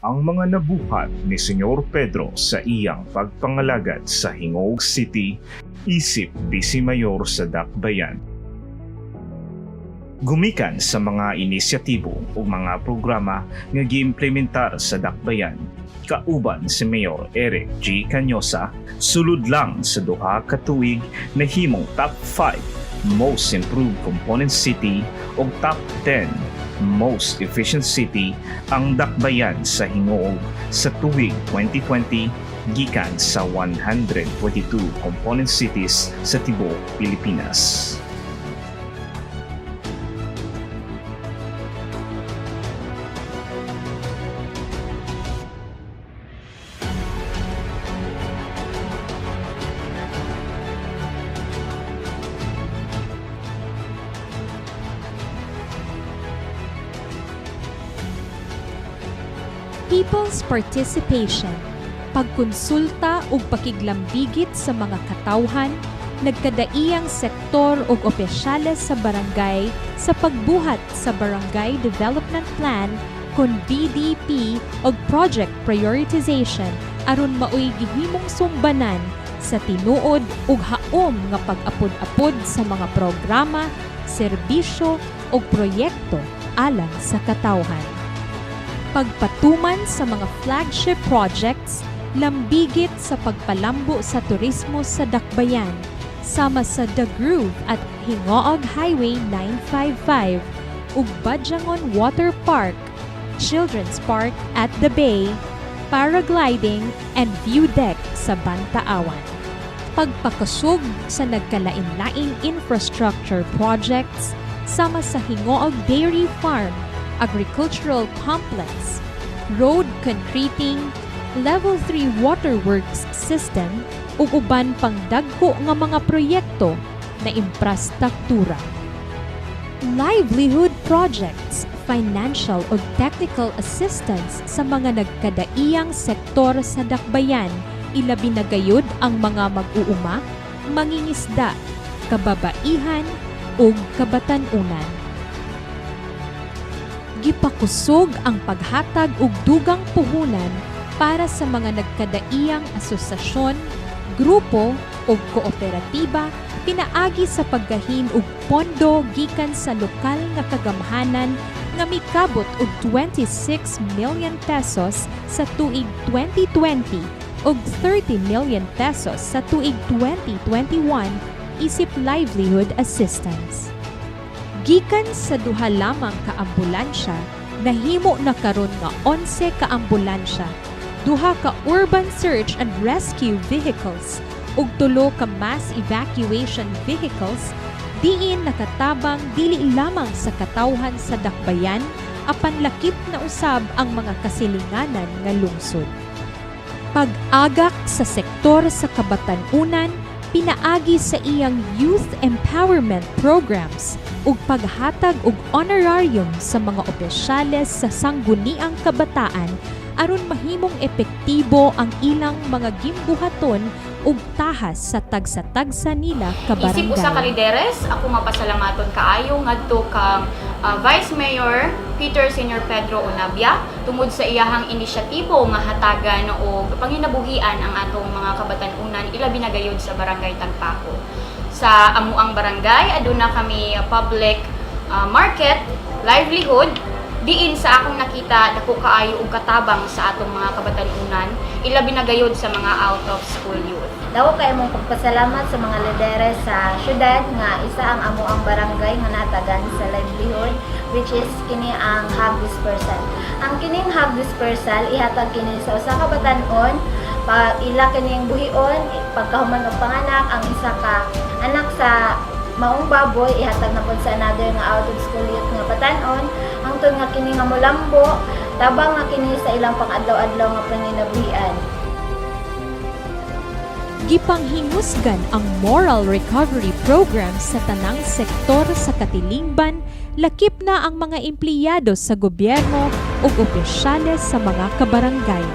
ang mga nabuhat ni Senyor Pedro sa iyang pagpangalagad sa Hingog City, isip Vice Mayor sa Dakbayan. Gumikan sa mga inisyatibo o mga programa nga giimplementar sa Dakbayan, kauban si Mayor Eric G. Cañosa, sulod lang sa duha ka tuig na himong top 5 most improved component city o top 10 most efficient city ang Dakbayan sa Hingog sa tuig 2020 gikan sa 122 component cities sa tibuok Pilipinas. People's participation, pagkonsulta ug pakiglambigit sa mga katawhan, nagkadaiyang sektor ug opisyales sa barangay sa pagbuhat sa Barangay Development Plan kon BDP ug project prioritization aron maoy gihimong sumbanan sa tinuod ug haom nga pag-apod-apod sa mga programa, serbisyo ug proyekto alang sa katawhan. Pagpatuman sa mga flagship projects, lambigit sa pagpalambo sa turismo sa Dakbayan, sama sa The Groove at Hingoog Highway 955, ug Badyangon Water Park, Children's Park at the Bay, paragliding and view deck sa Bantaawan. Pagpakasug sa nagkalain-laing infrastructure projects, sama sa Hingoog Dairy Farm, Agricultural Complex, Road Concreting, Level 3 Waterworks System ug uban pang dagko nga mga proyekto na infrastruktura. Livelihood projects, financial ug technical assistance sa mga nagkadaiyang sektor sa Dakbayan, ilabi na gayud ang mga mag-uuma, mangingisda, kababaihan ug kabatan-unan. Gipakusog ang paghatag og dugang puhunan para sa mga nagkadaiyang asosasyon, grupo o kooperatiba pinaagi sa paggahin og pondo gikan sa lokal nga kagamhanan nga mikabot og 26 million pesos sa tuig 2020 ug 30 million pesos sa tuig 2021 isip livelihood assistance. Gikan sa duha lamang ka ambulansya, nahimo na karon nga 11 ka ambulansya, duha ka urban search and rescue vehicles ug 3 ka mass evacuation vehicles diin nakatabang dili lamang sa katawhan sa Dakbayan apan lakip na usab ang mga kasilinganan nga lungsod. Pag-agak sa sektor sa kabatan-unan, pinaagi sa iyang youth empowerment programs ug paghatag og honorarium sa mga opisyales sa sangguniang kabataan aron mahimong epektibo ang ilang mga gimbuhaton ug tahas sa tagsa-tagsa nila ka barangay. Isip usa ka lideres, ako mapasalamaton kaayo ngadto kang Vice Mayor Peter Senior Pedro Onabia tungod sa iyahang inisyatibo nga hatagan og panginabuhian ang atong mga kabatan-unan ilabi na gayud sa Barangay Tagpaco. Sa amuang barangay aduna kami public market, livelihood, diin sa akong nakita dako kaayo og katabang sa atong mga kabatan-unan ilabi na gayud sa mga out of school youth. Daw kay mong pagpasalamat sa mga lideres sa syudad nga isa ang amuang barangay nga natagan sa livelihood which is kini ang hub dispersal. Ang kining hub dispersal ihatag kini sa usa ka batan-on pag ila kining buhion pagkahuman og panganak ang isa ka anak sa maong baboy ihatag na pud sa another nga out of school youth nga batan-on hangtod nga kini nga molambo tabang nga kini sa ilang pang-adlaw-adlaw nga panginabuhian. Gipanghingusgan ang moral recovery program sa tanang sektor sa Katilingban, lakip na ang mga empleyado sa gobyerno ug opisyales sa mga kabarangay.